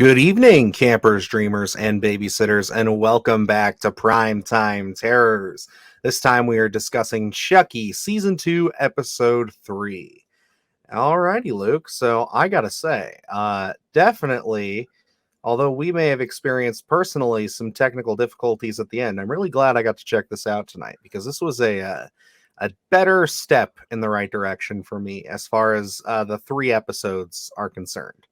Good evening, campers, dreamers, and babysitters, and welcome back to Primetime Terrors. This time we are discussing Chucky, Season 2, Episode 3. Alrighty, Luke. So I gotta say, definitely, although we may have experienced personally some technical difficulties at the end, I'm really glad I got to check this out tonight because this was a better step in the right direction for me as far as the 3 episodes are concerned.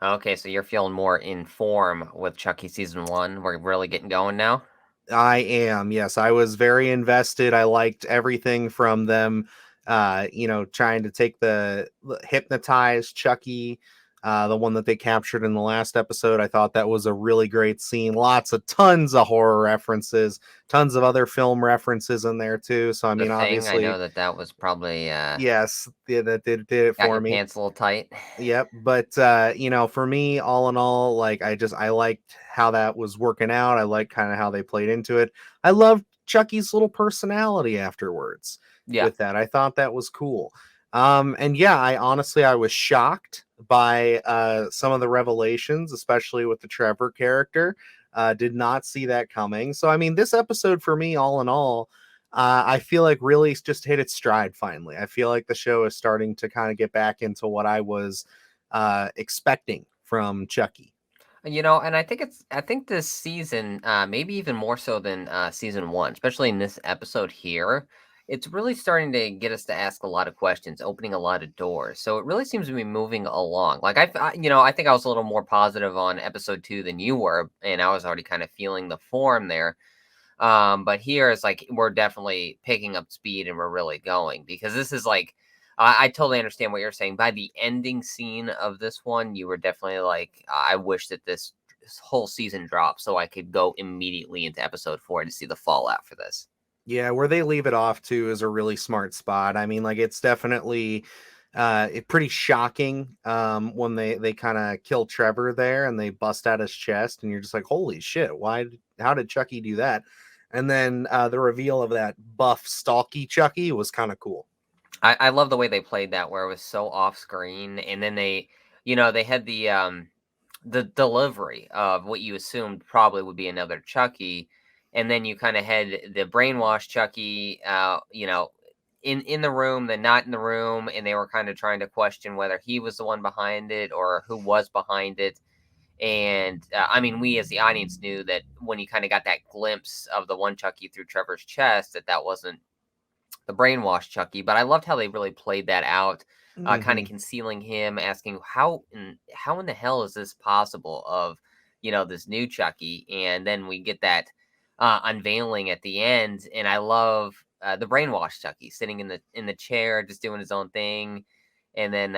Okay, so you're feeling more in form with Chucky season 1. We're really getting going now. I am. Yes, I was very invested. I liked everything from them trying to take the hypnotize Chucky, the one that they captured in the last episode. I thought that was a really great scene. Tons of horror references, tons of other film references in there too. So I The mean, Thing, I obviously, know that was probably yes, yeah, that did it got for your me. pants a little tight. Yep, but for me, all in all, like I liked how that was working out. I liked kind of how they played into it. I loved Chucky's little personality afterwards Yeah. with that. I thought that was cool. And yeah, I was shocked by some of the revelations, especially with the Trevor character. Did not see that coming. So I mean, this episode for me, all in all, I feel like really just hit its stride finally. I feel like the show is starting to kind of get back into what I was expecting from Chucky. And I think this season, maybe even more so than season 1, especially in this episode here, it's really starting to get us to ask a lot of questions, opening a lot of doors. So it really seems to be moving along. Like I think I was a little more positive on episode 2 than you were, and I was already kind of feeling the form there. But here it's like we're definitely picking up speed and we're really going because this is like I totally understand what you're saying. By the ending scene of this one, you were definitely like, I wish that this whole season dropped so I could go immediately into episode 4 to see the fallout for this. Yeah, where they leave it off to is a really smart spot. I mean, like it's definitely pretty shocking when they kind of kill Trevor there and they bust out his chest and you're just like, holy shit, how did Chucky do that? And then the reveal of that buff stalky Chucky was kind of cool. I love the way they played that where it was so off screen, and then they had the delivery of what you assumed probably would be another Chucky, and then you kind of had the brainwash Chucky, in the room, then not in the room, and they were kind of trying to question whether he was the one behind it or who was behind it. And I mean, we as the audience knew that when you kind of got that glimpse of the one Chucky through Trevor's chest, that wasn't the brainwash Chucky, but I loved how they really played that out, kind of Hmm. concealing him, asking how in the hell is this possible of this new Chucky, and then we get that unveiling at the end, and I love the brainwash Chucky sitting in the chair just doing his own thing, and then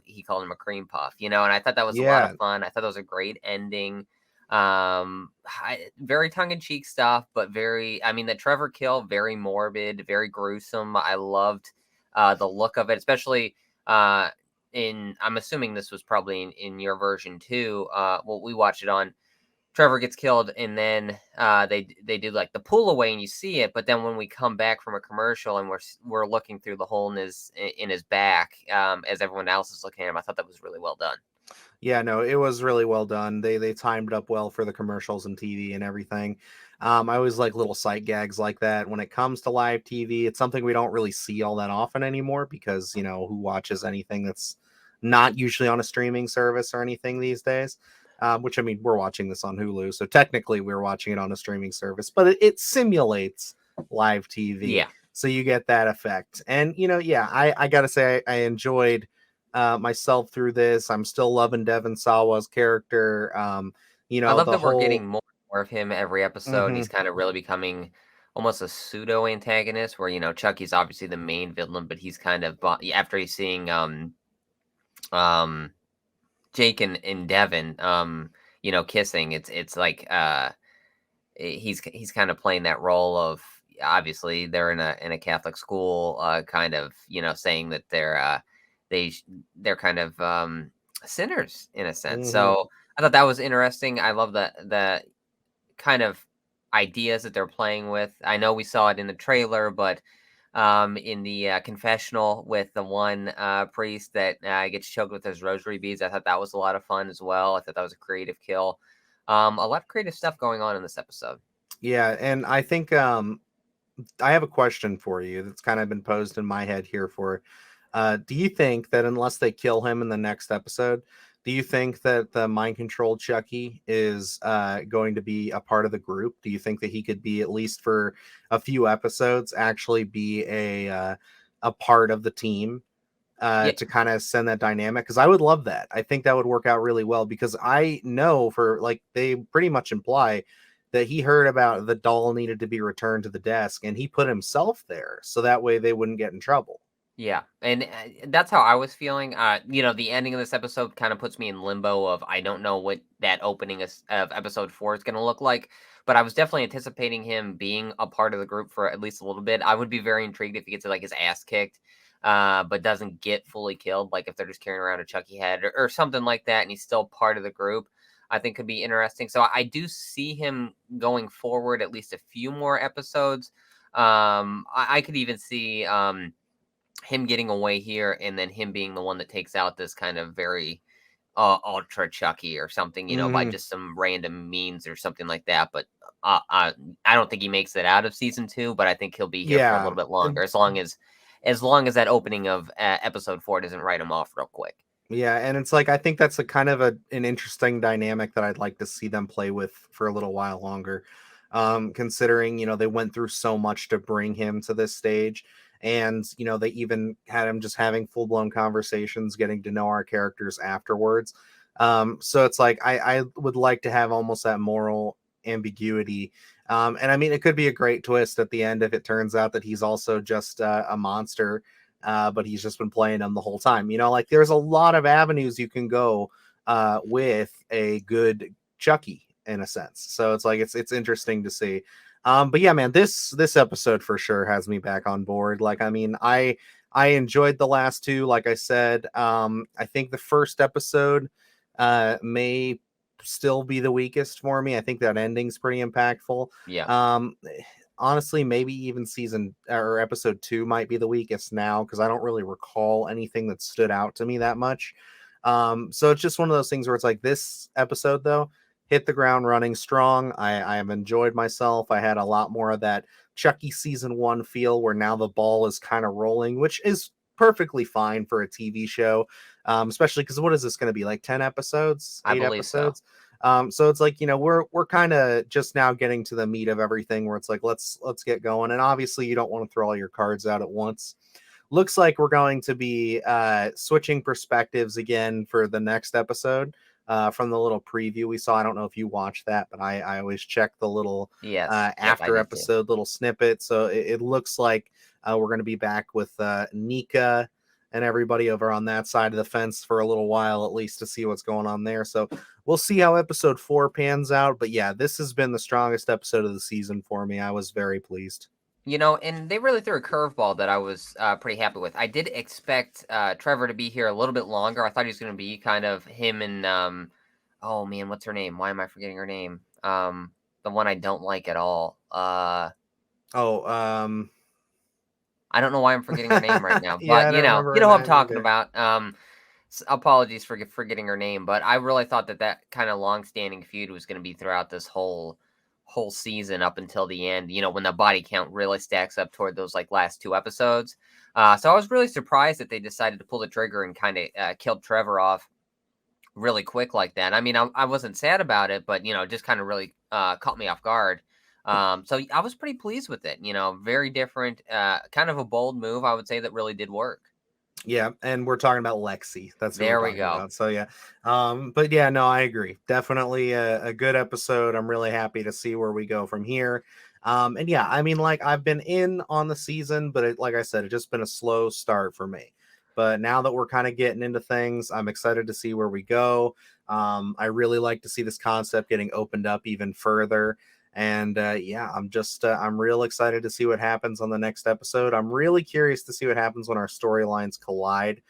he called him a cream puff, and I thought that was a lot of Yeah. fun. I thought that was a great ending. Very tongue-in-cheek stuff, but I mean, the Trevor kill, very morbid, very gruesome. I loved the look of it, especially I'm assuming this was probably in your version too. Well, we watched it on. Trevor gets killed, and then they do like the pull away, and you see it. But then when we come back from a commercial, and we're looking through the hole in his back, as everyone else is looking at him, I thought that was really well done. Yeah, no, it was really well done. They timed it up well for the commercials and TV and everything. I always like little sight gags like that. When it comes to live TV, it's something we don't really see all that often anymore because, who watches anything that's not usually on a streaming service or anything these days? Which I mean, we're watching this on Hulu, so technically we're watching it on a streaming service, but it simulates live TV. Yeah. So you get that effect. And, yeah, I got to say, I enjoyed myself through this. I'm still loving Devon Sawa's character. I love The that we're whole getting more and more of him every episode. He's Mhm. kind of really becoming almost a pseudo antagonist, where Chucky's obviously the main villain, but he's kind of after he's seeing um Jake and Devin kissing. It's like he's kind of playing that role of, obviously they're in a Catholic school, kind of saying that they they're kind of sinners in a sense. Mhm. So I thought that was interesting. I love the kind of ideas that they're playing with. I know we saw it in the trailer, but in the confessional with the one priest that gets choked with his rosary beads. I thought that was a lot of fun as well. I thought that was a creative kill. A lot of creative stuff going on in this episode. Yeah, and I think I have a question for you that's kind of been posed in my head here for do you think that unless they kill him in the next episode, do you think that the mind controlled Chucky is going to be a part of the group? Do you think that he could be, at least for a few episodes, actually be a part of the team Yeah, to kind of send that dynamic? Because I would love that. I think that would work out really well, because I know, for like, they pretty much imply that he heard about the doll needed to be returned to the desk and he put himself there so that way they wouldn't get in trouble. yeah, and that's how I was feeling. The ending of this episode kind of puts me in limbo of I don't know what that opening of episode 4 is going to look like, but I was definitely anticipating him being a part of the group for at least a little bit. I would be very intrigued if he gets like his ass kicked, but doesn't get fully killed, like if they're just carrying around a Chucky head or something like that, and he's still part of the group. I think could be interesting. So I do see him going forward at least a few more episodes. I could even see him getting away here and then him being the one that takes out this kind of very ultra Chucky or something, by Hmm. just some random means or something like that. But I don't think he makes it out of season 2, but I think he'll be here for a Yeah. little bit longer, as long as that opening of episode 4 doesn't write him off real quick. Yeah, and it's like I think that's a kind of an interesting dynamic that I'd like to see them play with for a little while longer. Considering, they went through so much to bring him to this stage, and they even had him just having full-blown conversations, getting to know our characters afterwards. So it's like I would like to have almost that moral ambiguity. And I mean, it could be a great twist at the end if it turns out that he's also just a monster, but he's just been playing them the whole time. Like, there's a lot of avenues you can go with a good Chucky, in a sense. So it's like it's interesting to see. But yeah, man, this episode for sure has me back on board. Like, I mean, I enjoyed the last two. Like I said, I think the first episode may still be the weakest for me. I think that ending's pretty impactful. Yeah, Um, Honestly, maybe even season or episode 2 might be the weakest now, because I don't really recall anything that stood out to me that much. So it's just one of those things where it's like, this episode though hit the ground running strong. I have enjoyed myself. I had a lot more of that Chucky season 1 feel, where now the ball is kind of rolling, which is perfectly fine for a TV show. Especially because what is this going to be, like 10 episodes, I 8 believe so. episodes? So it's like, we're kind of just now getting to the meat of everything, where it's like, let's get going. And obviously you don't want to throw all your cards out at once. Looks like we're going to be switching perspectives again for the next episode, from the little preview we saw. I don't know if you watched that, but I always check the little Yes, yep, I after did too. episode little snippet. So it looks like we're going to be back with Nika and everybody over on that side of the fence for a little while, at least, to see what's going on there. So we'll see how episode 4 pans out. But yeah, this has been the strongest episode of the season for me. I was very pleased. And they really threw a curveball that I was pretty happy with. I did expect Trevor to be here a little bit longer. I thought he was going to be kind of him and oh man, what's her name? Why am I forgetting her name? The one I don't like at all. Oh, I don't know why I'm forgetting her name right now, yeah, but I don't remember you her know who I'm name talking either. about. Apologies for forgetting her name, but I really thought that kind of long-standing feud was going to be throughout this whole season up until the end. When the body count really stacks up toward those like last 2 episodes. So I was really surprised that they decided to pull the trigger and kind of killed Trevor off really quick like that. I mean, I wasn't sad about it, but just kind of really caught me off guard. So I was pretty pleased with it. Very different, kind of a bold move, I would say, that really did work. Yeah, and we're talking about Lexi. That's who we're There we talking go. about. So yeah. But yeah, no, I agree. Definitely a good episode. I'm really happy to see where we go from here. And yeah, I mean, like, I've been in on the season, but like I said, it's just been a slow start for me. But now that we're kind of getting into things, I'm excited to see where we go. I really like to see this concept getting opened up even further. And yeah, I'm real excited to see what happens on the next episode. I'm really curious to see what happens when our storylines collide,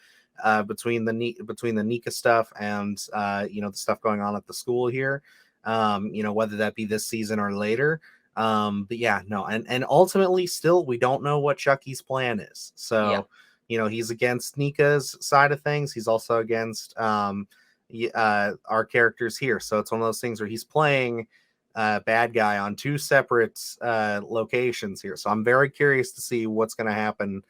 between the Nika stuff and the stuff going on at the school here. Whether that be this season or later. But yeah, no, and ultimately, still, we don't know what Chucky's plan is. Yeah. So, he's against Nika's side of things. He's also against our characters here. So it's one of those things where he's playing bad guy on two separate locations here. So I'm very curious to see what's going to happen.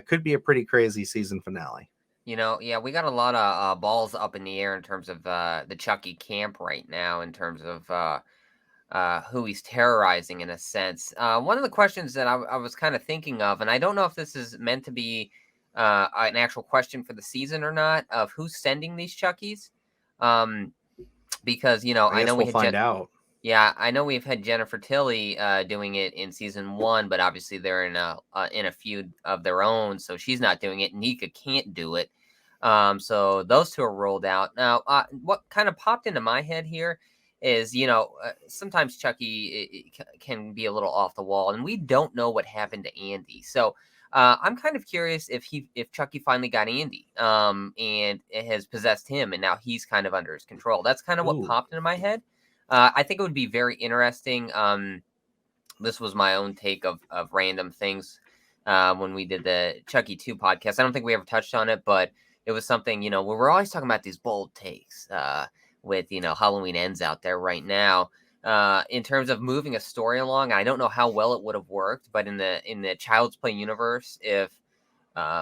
Could be a pretty crazy season finale. Yeah, we got a lot of balls up in the air in terms of the Chucky camp right now, in terms of who he's terrorizing in a sense. One of the questions that I was kind of thinking of, and I don't know if this is meant to be an actual question for the season or not, of who's sending these Chuckies. Um, because I I know guess we we'll had find out. yeah, I know we've had Jennifer Tilly doing it in season one, but obviously they're in a feud of their own, so she's not doing it. Nika can't do it, so those two are rolled out. Now, what kind of popped into my head here is, sometimes Chucky can be a little off the wall, and we don't know what happened to Andy. So I'm kind of curious if Chucky finally got Andy, and it has possessed him, and now he's kind of under his control. That's kind of what Ooh. popped into my head. I think it would be very interesting. This was my own take of random things when we did the Chucky 2 podcast. I don't think we ever touched on it, but it was something, we were always talking about these bold takes with, Halloween Ends out there right now. In terms of moving a story along, I don't know how well it would have worked, but in the Child's Play universe, if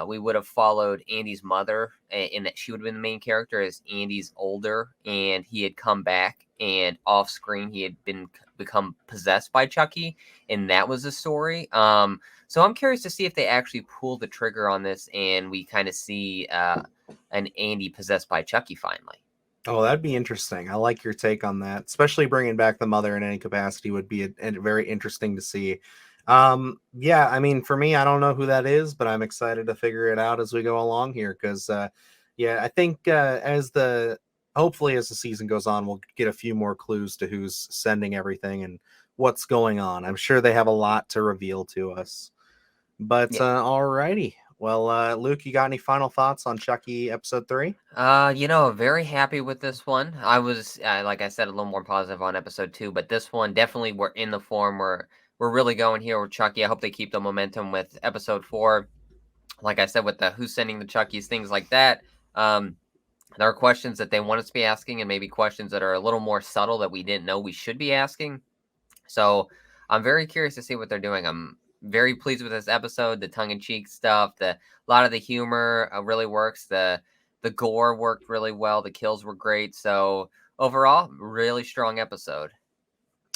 we would have followed Andy's mother, in that she would have been the main character, as Andy's older and he had come back, and off screen he had become possessed by Chucky, and that was the story. So I'm curious to see if they actually pull the trigger on this, and we kind of see an Andy possessed by Chucky finally. Oh, that'd be interesting. I like your take on that. Especially bringing back the mother in any capacity would be very interesting to see. Yeah, I mean, for me, I don't know who that is, but I'm excited to figure it out as we go along here. Because, yeah, I think hopefully as the season goes on, we'll get a few more clues to who's sending everything and what's going on. I'm sure they have a lot to reveal to us. But Yeah. alrighty. Well, Luke, you got any final thoughts on Chucky episode 3? Very happy with this one. I was, like I said, a little more positive on episode 2, but this one definitely, we're in the form where we're really going here with Chucky. I hope they keep the momentum with episode 4. Like I said, with the who's sending the Chuckies, things like that. There are questions that they want us to be asking, and maybe questions that are a little more subtle that we didn't know we should be asking. So I'm very curious to see what they're doing. I'm very pleased with this episode. The tongue-in-cheek stuff, a lot of the humor really works. The gore worked really well. The kills were great. So overall, really strong episode.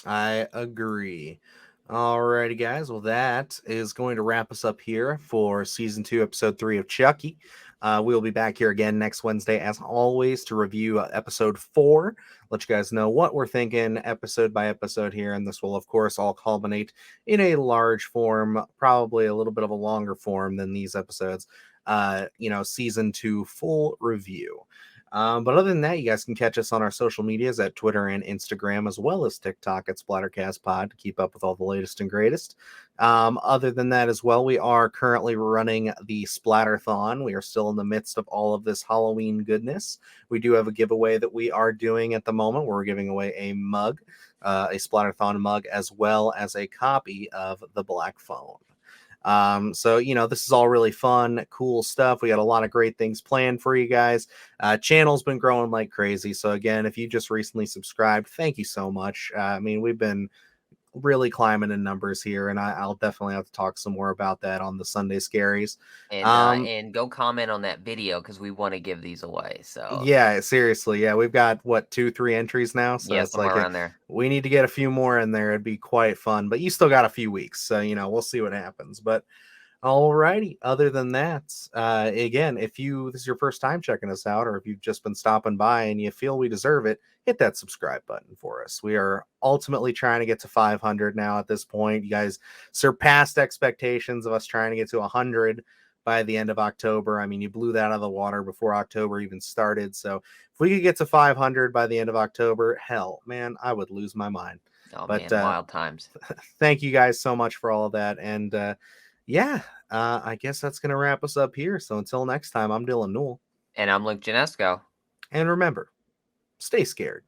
I agree. Alrighty, guys. Well, that is going to wrap us up here for season 2, episode 3 of Chucky. We'll be back here again next Wednesday, as always, to review episode 4. Let you guys know what we're thinking episode by episode here. And this will, of course, all culminate in a large form, probably a little bit of a longer form than these episodes. Season 2 full review. But other than that, you guys can catch us on our social medias at Twitter and Instagram, as well as TikTok at SplattercastPod to keep up with all the latest and greatest. Other than that, as well, we are currently running the Splatterthon. We are still in the midst of all of this Halloween goodness. We do have a giveaway that we are doing at the moment. We're giving away a mug, a Splatterthon mug, as well as a copy of The Black Phone. So this is all really fun, cool stuff. We got a lot of great things planned for you guys. Channel's been growing like crazy. So again, if you just recently subscribed, thank you so much. I mean, we've been really climbing in numbers here, and I'll definitely have to talk some more about that on the Sunday Scaries. And go comment on that video, because we want to give these away. So Yeah, seriously. Yeah, we've got what, 2, 3 entries now. So yeah, it's somewhere like around there. we need to get a few more in there. It'd be quite fun, but you still got a few weeks. So, we'll see what happens. But alrighty. Other than that, again, if this is your first time checking us out, or if you've just been stopping by and you feel we deserve it, hit that subscribe button for us. We are ultimately trying to get to 500 now at this point. You guys surpassed expectations of us trying to get to 100 by the end of October. I mean, you blew that out of the water before October even started. So if we could get to 500 by the end of October, hell, man, I would lose my mind. Oh But man, wild times. thank you guys so much for all of that. And I guess that's going to wrap us up here. So until next time, I'm Dylan Newell. And I'm Luke Janesco. And remember, stay scared.